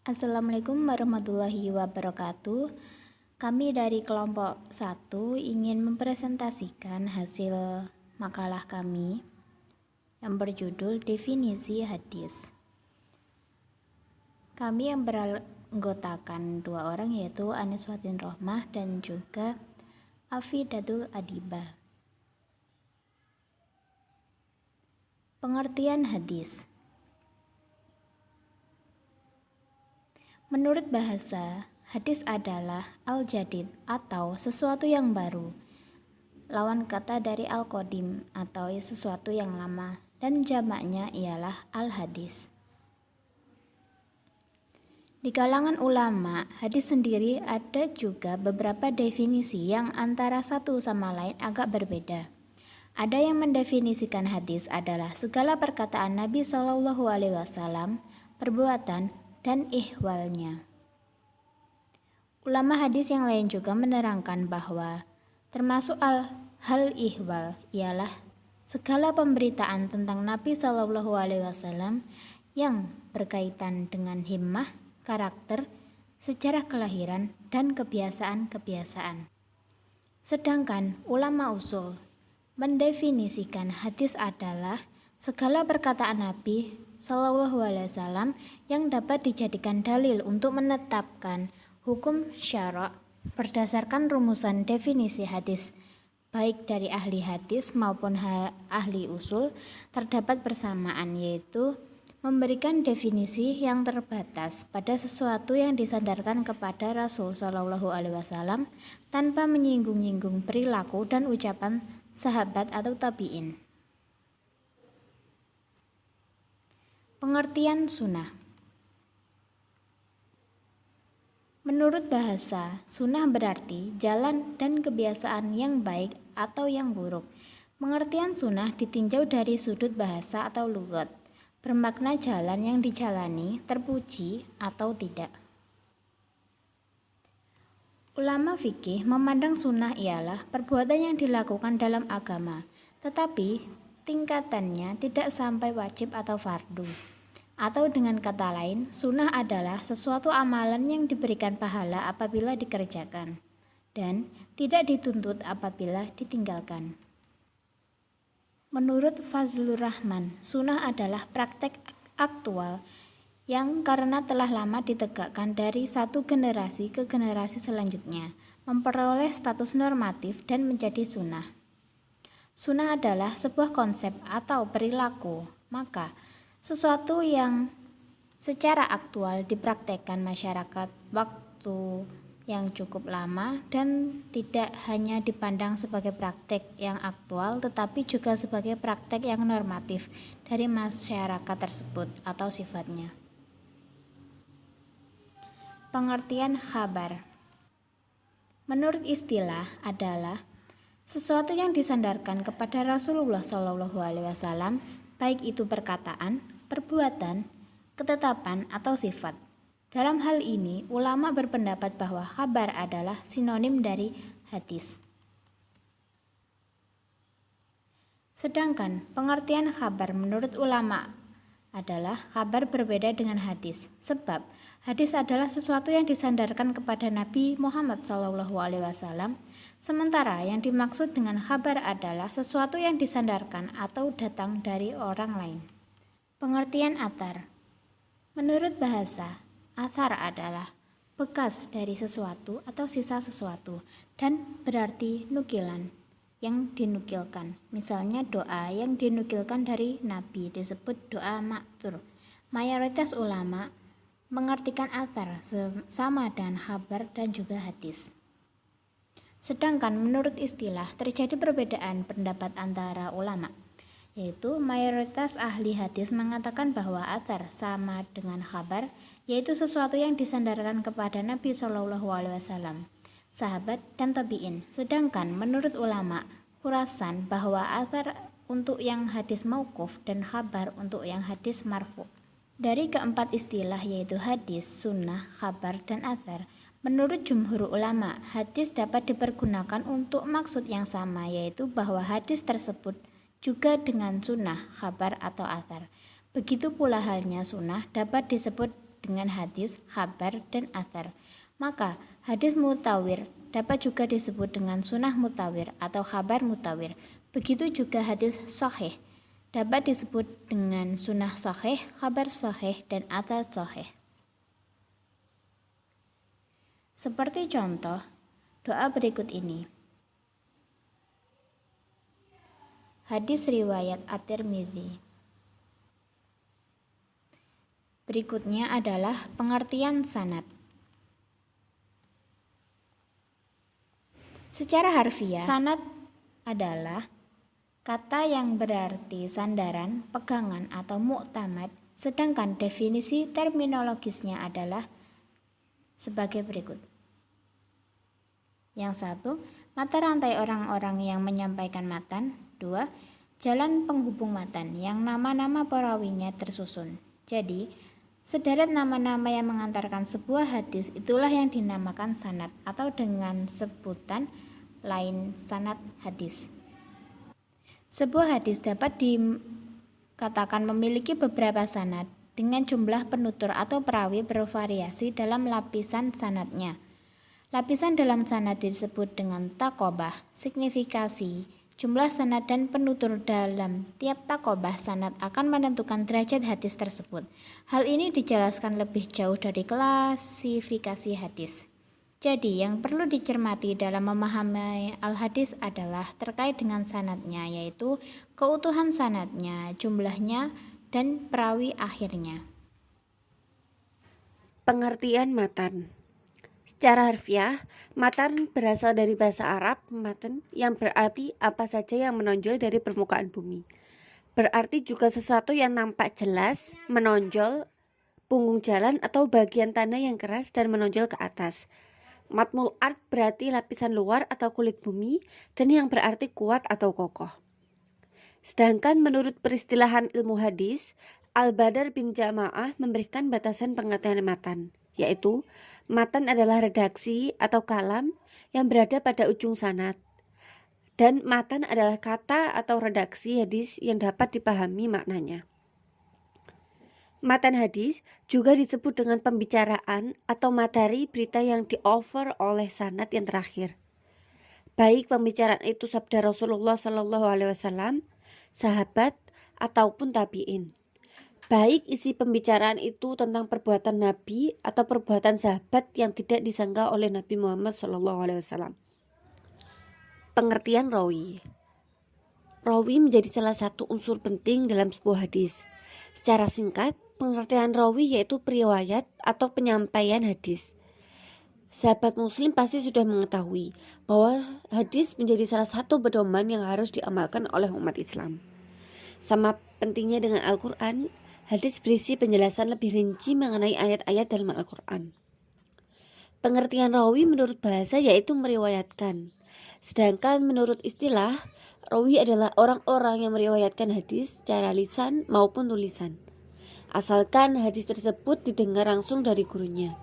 Assalamualaikum warahmatullahi wabarakatuh. Kami dari kelompok 1 ingin mempresentasikan hasil makalah kami yang berjudul Definisi Hadis. Kami yang beranggotakan 2 orang, yaitu Aniswatin Rohmah dan juga Afidatul Adibah. Pengertian hadis. Menurut bahasa, hadis adalah al-jadid atau sesuatu yang baru. Lawan kata dari al-qadim atau sesuatu yang lama, dan jamaknya ialah al-hadis. Di kalangan ulama, hadis sendiri ada juga beberapa definisi yang antara satu sama lain agak berbeda. Ada yang mendefinisikan hadis adalah segala perkataan Nabi SAW, perbuatan, dan ihwalnya. Ulama hadis yang lain juga menerangkan bahwa termasuk hal ihwal ialah segala pemberitaan tentang Nabi SAW yang berkaitan dengan himmah, karakter, sejarah kelahiran, dan kebiasaan-kebiasaan. Sedangkan ulama usul mendefinisikan hadis adalah segala perkataan Nabi SAW yang dapat dijadikan dalil untuk menetapkan hukum syara' berdasarkan rumusan definisi hadis, baik dari ahli hadis maupun ahli usul. Terdapat persamaan, yaitu memberikan definisi yang terbatas pada sesuatu yang disandarkan kepada Rasul SAW tanpa menyinggung-nyinggung perilaku dan ucapan sahabat atau tabi'in. Pengertian sunnah. Menurut bahasa, sunnah berarti jalan dan kebiasaan yang baik atau yang buruk. Pengertian sunnah ditinjau dari sudut bahasa atau lugat, bermakna jalan yang dijalani, terpuji atau tidak. Ulama fikih memandang sunnah ialah perbuatan yang dilakukan dalam agama, tetapi tingkatannya tidak sampai wajib atau fardu. Atau dengan kata lain, sunnah adalah sesuatu amalan yang diberikan pahala apabila dikerjakan dan tidak dituntut apabila ditinggalkan. Menurut Fazlur Rahman, sunnah adalah praktek aktual yang karena telah lama ditegakkan dari satu generasi ke generasi selanjutnya, memperoleh status normatif dan menjadi sunnah. Sunnah adalah sebuah konsep atau perilaku, maka sesuatu yang secara aktual dipraktekkan masyarakat waktu yang cukup lama dan tidak hanya dipandang sebagai praktek yang aktual tetapi juga sebagai praktek yang normatif dari masyarakat tersebut atau sifatnya. Pengertian khabar. Menurut istilah adalah sesuatu yang disandarkan kepada Rasulullah SAW, baik itu perkataan, perbuatan, ketetapan, atau sifat. Dalam hal ini, ulama berpendapat bahwa khabar adalah sinonim dari hadis. Sedangkan pengertian khabar menurut ulama adalah kabar berbeda dengan hadis, sebab hadis adalah sesuatu yang disandarkan kepada Nabi Muhammad SAW, sementara yang dimaksud dengan khabar adalah sesuatu yang disandarkan atau datang dari orang lain. Pengertian athar. Menurut bahasa, athar adalah bekas dari sesuatu atau sisa sesuatu dan berarti nukilan yang dinukilkan. Misalnya doa yang dinukilkan dari Nabi disebut doa ma'thur. Mayoritas ulama mengartikan athar sama dengan khabar dan juga hadis. Sedangkan menurut istilah terjadi perbedaan pendapat antara ulama, yaitu mayoritas ahli hadis mengatakan bahwa athar sama dengan khabar, yaitu sesuatu yang disandarkan kepada Nabi SAW, sahabat, dan tabi'in. Sedangkan menurut ulama Khurasan bahwa athar untuk yang hadis mauquf dan khabar untuk yang hadis marfu. Dari keempat istilah yaitu hadis, sunnah, khabar, dan athar, menurut jumhur ulama, hadis dapat dipergunakan untuk maksud yang sama, yaitu bahwa hadis tersebut juga dengan sunnah, khabar, atau athar. Begitu pula halnya sunnah dapat disebut dengan hadis, khabar, dan athar. Maka hadis mutawir dapat juga disebut dengan sunnah mutawir atau khabar mutawir. Begitu juga hadis sahih dapat disebut dengan sunnah sahih, khabar sahih, dan athar sahih. Seperti contoh doa berikut ini. Hadis riwayat At-Tirmidzi. Berikutnya adalah pengertian sanad. Secara harfiah, sanad adalah kata yang berarti sandaran, pegangan, atau mu'tamad, sedangkan definisi terminologisnya adalah sebagai berikut. Yang satu, mata rantai orang-orang yang menyampaikan matan. 2. Jalan penghubung matan yang nama-nama perawinya tersusun. Jadi, sederet nama-nama yang mengantarkan sebuah hadis itulah yang dinamakan sanad atau dengan sebutan lain sanad hadis. Sebuah hadis dapat dikatakan memiliki beberapa sanad dengan jumlah penutur atau perawi bervariasi dalam lapisan sanadnya. Lapisan dalam sanad disebut dengan takobah, signifikasi, jumlah sanad dan penutur dalam tiap takobah sanad akan menentukan derajat hadis tersebut. Hal ini dijelaskan lebih jauh dari klasifikasi hadis. Jadi, yang perlu dicermati dalam memahami al-hadis adalah terkait dengan sanadnya, yaitu keutuhan sanadnya, jumlahnya, dan perawi akhirnya. Pengertian matan. Secara harfiah, matan berasal dari bahasa Arab matan yang berarti apa saja yang menonjol dari permukaan bumi. Berarti juga sesuatu yang nampak jelas, menonjol, punggung jalan atau bagian tanah yang keras dan menonjol ke atas. Matmul ard berarti lapisan luar atau kulit bumi dan yang berarti kuat atau kokoh. Sedangkan menurut peristilahan ilmu hadis, Al-Badar bin Jamaah memberikan batasan pengertian matan, yaitu matan adalah redaksi atau kalam yang berada pada ujung sanad. Dan matan adalah kata atau redaksi hadis yang dapat dipahami maknanya. Matan hadis juga disebut dengan pembicaraan atau materi berita yang di-offer oleh sanad yang terakhir. Baik pembicaraan itu sabda Rasulullah SAW, sahabat, ataupun tabi'in. Baik isi pembicaraan itu tentang perbuatan Nabi atau perbuatan sahabat yang tidak disangka oleh Nabi Muhammad SAW. Pengertian rawi. Rawi menjadi salah satu unsur penting dalam sebuah hadis. Secara singkat, pengertian rawi yaitu periwayat atau penyampaian hadis. Sahabat muslim pasti sudah mengetahui bahwa hadis menjadi salah satu pedoman yang harus diamalkan oleh umat Islam. Sama pentingnya dengan Al-Quran, hadis berisi penjelasan lebih rinci mengenai ayat-ayat dalam Al-Quran. Pengertian rawi menurut bahasa yaitu meriwayatkan. Sedangkan menurut istilah, rawi adalah orang-orang yang meriwayatkan hadis secara lisan maupun tulisan. Asalkan hadis tersebut didengar langsung dari gurunya.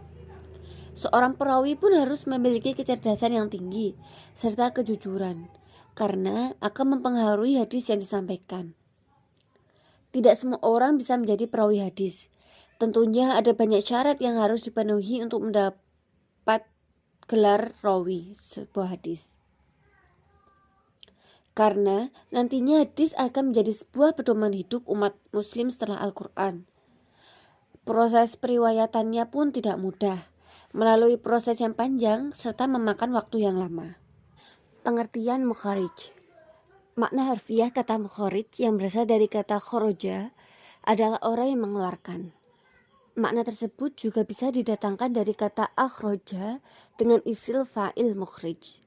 Seorang perawi pun harus memiliki kecerdasan yang tinggi serta kejujuran, karena akan mempengaruhi hadis yang disampaikan. Tidak semua orang bisa menjadi perawi hadis. Tentunya ada banyak syarat yang harus dipenuhi untuk mendapat gelar rawi sebuah hadis. Karena nantinya hadis akan menjadi sebuah pedoman hidup umat muslim setelah Al-Quran. Proses periwayatannya pun tidak mudah, melalui proses yang panjang serta memakan waktu yang lama. Pengertian mukharij. Makna harfiah kata mukharij yang berasal dari kata khoroja adalah orang yang mengeluarkan. Makna tersebut juga bisa didatangkan dari kata akhroja dengan isil fa'il mukhrij.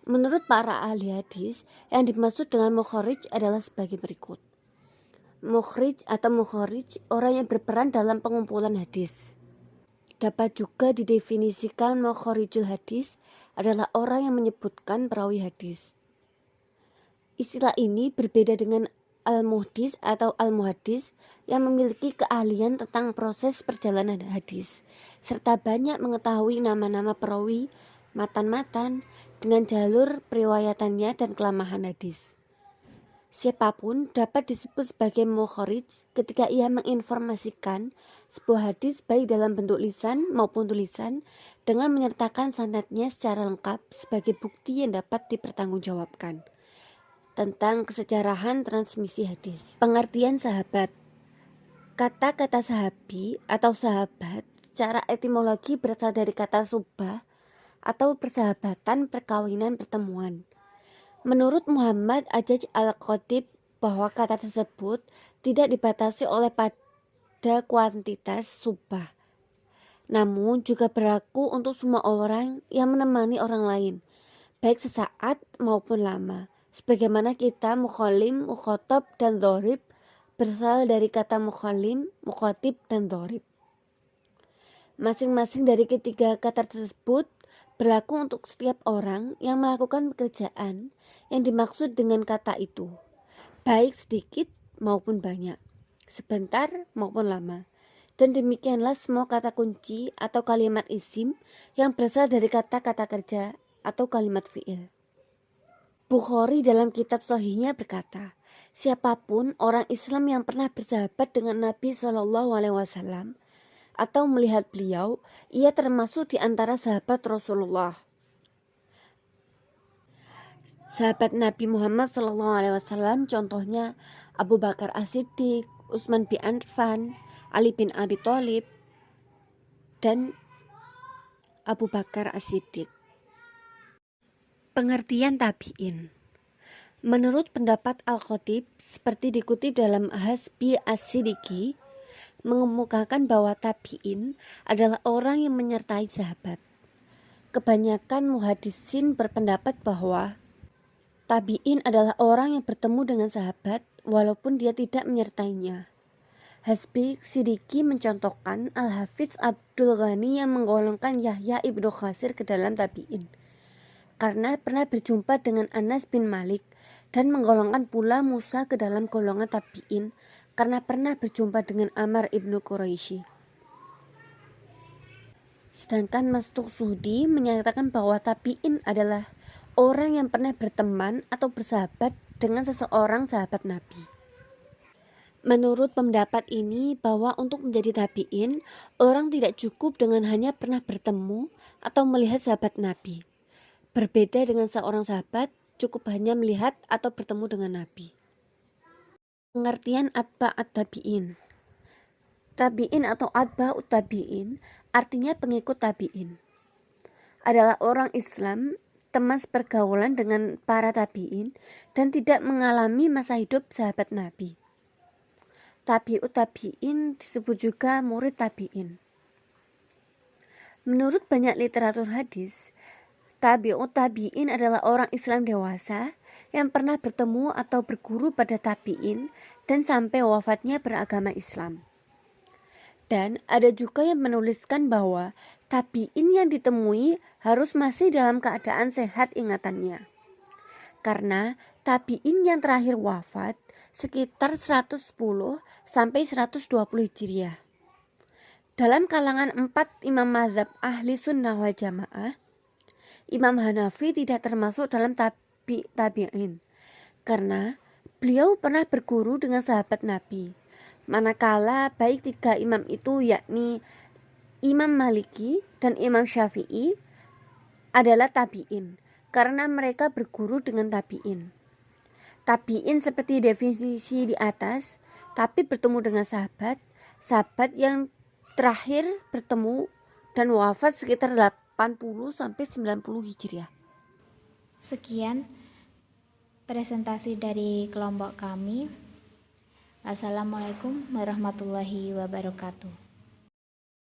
Menurut para ahli hadis, yang dimaksud dengan mukharij adalah sebagai berikut. Mukhrij atau mukharij orang yang berperan dalam pengumpulan hadis. Dapat juga didefinisikan mukharijul hadis adalah orang yang menyebutkan perawi hadis. Istilah ini berbeda dengan al-muhdis atau al-muhaddis yang memiliki keahlian tentang proses perjalanan hadis, serta banyak mengetahui nama-nama perawi, matan-matan, dengan jalur periwayatannya dan kelemahan hadis. Siapapun dapat disebut sebagai mukharij ketika ia menginformasikan sebuah hadis baik dalam bentuk lisan maupun tulisan dengan menyertakan sanadnya secara lengkap sebagai bukti yang dapat dipertanggungjawabkan. Tentang kesejarahan transmisi hadis. Pengertian sahabat. Kata-kata sahabi atau sahabat secara etimologi berasal dari kata subah atau persahabatan, perkawinan, pertemuan. Menurut Muhammad Ajaj Al-Khatib bahwa kata tersebut tidak dibatasi oleh pada kuantitas subah, namun juga berlaku untuk semua orang yang menemani orang lain, baik sesaat maupun lama. Sebagaimana kita mukhalim, mukhotob, dan dhorib berasal dari kata mukhalim, mukhotib, dan dhorib. Masing-masing dari ketiga kata tersebut berlaku untuk setiap orang yang melakukan pekerjaan yang dimaksud dengan kata itu, baik sedikit maupun banyak, sebentar maupun lama. Dan demikianlah semua kata kunci atau kalimat isim yang berasal dari kata-kata kerja atau kalimat fi'il. Bukhari dalam kitab Sahihnya berkata, siapapun orang Islam yang pernah bersahabat dengan Nabi SAW atau melihat beliau, ia termasuk di antara sahabat Rasulullah. Sahabat Nabi Muhammad SAW contohnya Abu Bakar As-Siddiq, Utsman bin Affan, Ali bin Abi Thalib, dan Abu Bakar As-Siddiq. Pengertian tabi'in. Menurut pendapat Al-Khatib, seperti dikutip dalam Hasbi As-Siddiqi, mengemukakan bahwa tabi'in adalah orang yang menyertai sahabat. Kebanyakan muhaddisin berpendapat bahwa tabi'in adalah orang yang bertemu dengan sahabat walaupun dia tidak menyertainya. Hasbi Siddiqi mencontohkan Al-Hafidz Abdul Ghani yang menggolongkan Yahya ibnu Khasir ke dalam tabi'in karena pernah berjumpa dengan Anas bin Malik, dan menggolongkan pula Musa ke dalam golongan tabi'in karena pernah berjumpa dengan Ammar ibnu Quraisy. Sedangkan Mastuk Suhdi menyatakan bahwa tabi'in adalah orang yang pernah berteman atau bersahabat dengan seseorang sahabat Nabi. Menurut pendapat ini bahwa untuk menjadi tabi'in, orang tidak cukup dengan hanya pernah bertemu atau melihat sahabat Nabi. Berbeda dengan seorang sahabat, cukup hanya melihat atau bertemu dengan Nabi. Pengertian atba'at tabi'in. Tabi'in atau atba'ut tabi'in artinya pengikut tabi'in. Adalah orang Islam, teman pergaulan dengan para tabi'in, dan tidak mengalami masa hidup sahabat Nabi. Tabi'ut tabi'in disebut juga murid tabi'in. Menurut banyak literatur hadis, tabi'ut tabi'in adalah orang Islam dewasa yang pernah bertemu atau berguru pada tabi'in dan sampai wafatnya beragama Islam. Dan ada juga yang menuliskan bahwa tabi'in yang ditemui harus masih dalam keadaan sehat ingatannya. Karena tabi'in yang terakhir wafat sekitar 110 sampai 120 Hijriah. Dalam kalangan 4 imam mazhab ahli sunnah wal jamaah, Imam Hanafi tidak termasuk dalam tabi'in karena beliau pernah berguru dengan sahabat Nabi. Manakala baik 3 imam itu yakni Imam Maliki dan Imam Syafi'i adalah tabi'in karena mereka berguru dengan tabi'in. Tabi'in seperti definisi di atas, tapi bertemu dengan sahabat yang terakhir bertemu dan wafat sekitar 80 sampai 90 Hijriah. Sekian presentasi dari kelompok kami. Assalamualaikum warahmatullahi wabarakatuh.